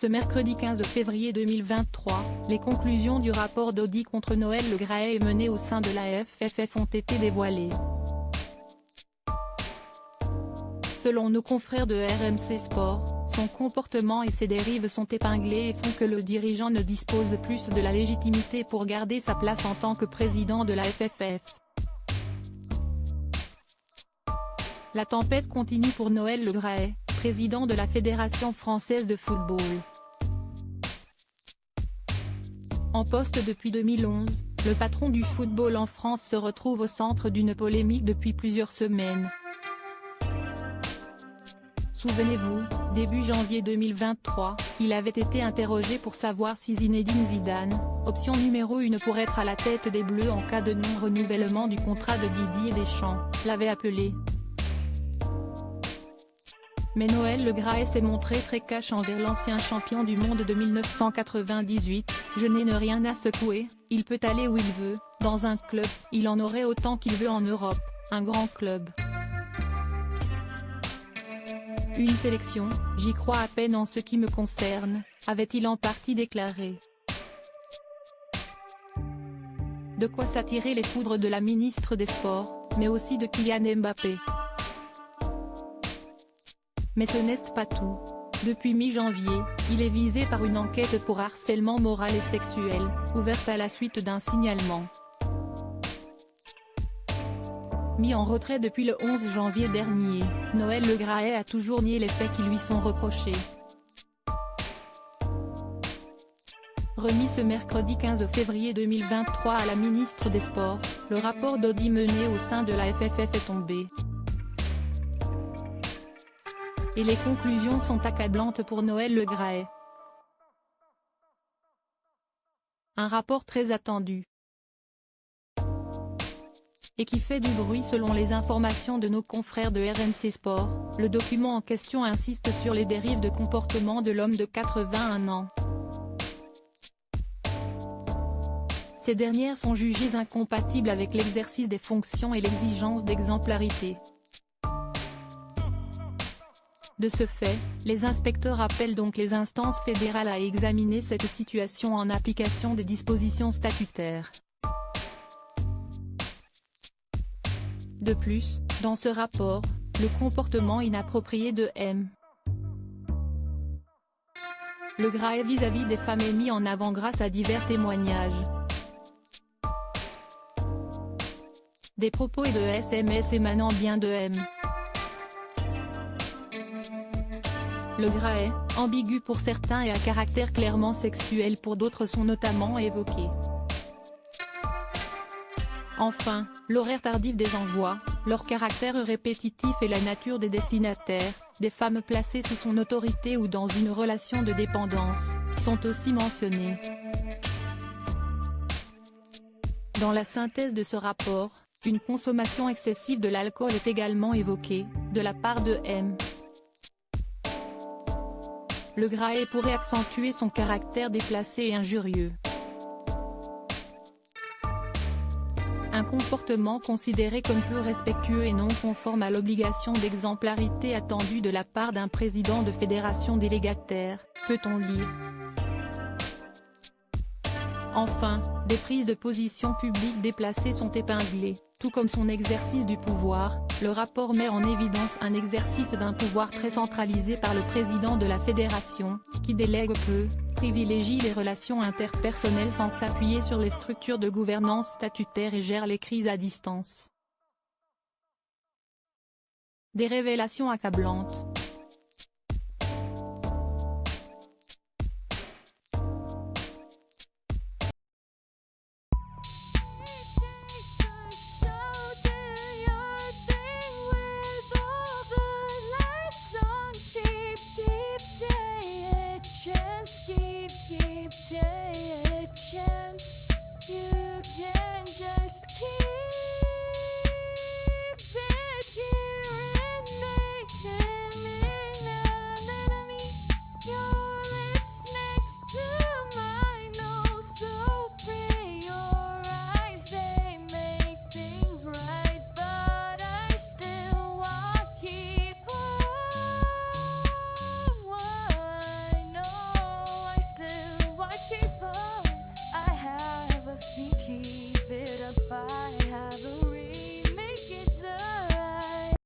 Ce mercredi 15 février 2023, les conclusions du rapport d'audit contre Noël Le Graët mené au sein de la FFF ont été dévoilées. Selon nos confrères de RMC Sport, son comportement et ses dérives sont épinglés et font que le dirigeant ne dispose plus de la légitimité pour garder sa place en tant que président de la FFF. La tempête continue pour Noël Le Graët, président de la Fédération française de football. En poste depuis 2011, le patron du football en France se retrouve au centre d'une polémique depuis plusieurs semaines. Souvenez-vous, début janvier 2023, il avait été interrogé pour savoir si Zinedine Zidane, option numéro 1 pour être à la tête des Bleus en cas de non-renouvellement du contrat de Didier Deschamps, l'avait appelé. Mais Noël Le Graët s'est montré très cash envers l'ancien champion du monde de 1998, « Je n'ai rien à secouer, il peut aller où il veut, dans un club, il en aurait autant qu'il veut en Europe, un grand club. Une sélection, j'y crois à peine en ce qui me concerne », avait-il en partie déclaré. De quoi s'attirer les foudres de la ministre des Sports, mais aussi de Kylian Mbappé. Mais ce n'est pas tout. Depuis mi-janvier, il est visé par une enquête pour harcèlement moral et sexuel, ouverte à la suite d'un signalement. Mis en retrait depuis le 11 janvier dernier, Noël Le Graët a toujours nié les faits qui lui sont reprochés. Remis ce mercredi 15 février 2023 à la ministre des Sports, le rapport d'audit mené au sein de la FFF est tombé. Et les conclusions sont accablantes pour Noël Le Graët. Un rapport très attendu. Et qui fait du bruit selon les informations de nos confrères de RMC Sport, le document en question insiste sur les dérives de comportement de l'homme de 81 ans. Ces dernières sont jugées incompatibles avec l'exercice des fonctions et l'exigence d'exemplarité. De ce fait, les inspecteurs appellent donc les instances fédérales à examiner cette situation en application des dispositions statutaires. De plus, dans ce rapport, le comportement inapproprié de M. Le Graët vis-à-vis des femmes est mis en avant grâce à divers témoignages. Des propos et de SMS émanant bien de M. Le Graët, ambigu pour certains et à caractère clairement sexuel pour d'autres sont notamment évoqués. Enfin, l'horaire tardif des envois, leur caractère répétitif et la nature des destinataires, des femmes placées sous son autorité ou dans une relation de dépendance, sont aussi mentionnés. Dans la synthèse de ce rapport, une consommation excessive de l'alcool est également évoquée, de la part de M. Le Graët pourrait accentuer son caractère déplacé et injurieux. Un comportement considéré comme peu respectueux et non conforme à l'obligation d'exemplarité attendue de la part d'un président de fédération délégataire, peut-on lire. Enfin, des prises de position publiques déplacées sont épinglées, tout comme son exercice du pouvoir. Le rapport met en évidence un exercice d'un pouvoir très centralisé par le président de la fédération, qui délègue peu, privilégie les relations interpersonnelles sans s'appuyer sur les structures de gouvernance statutaire et gère les crises à distance. Des révélations accablantes.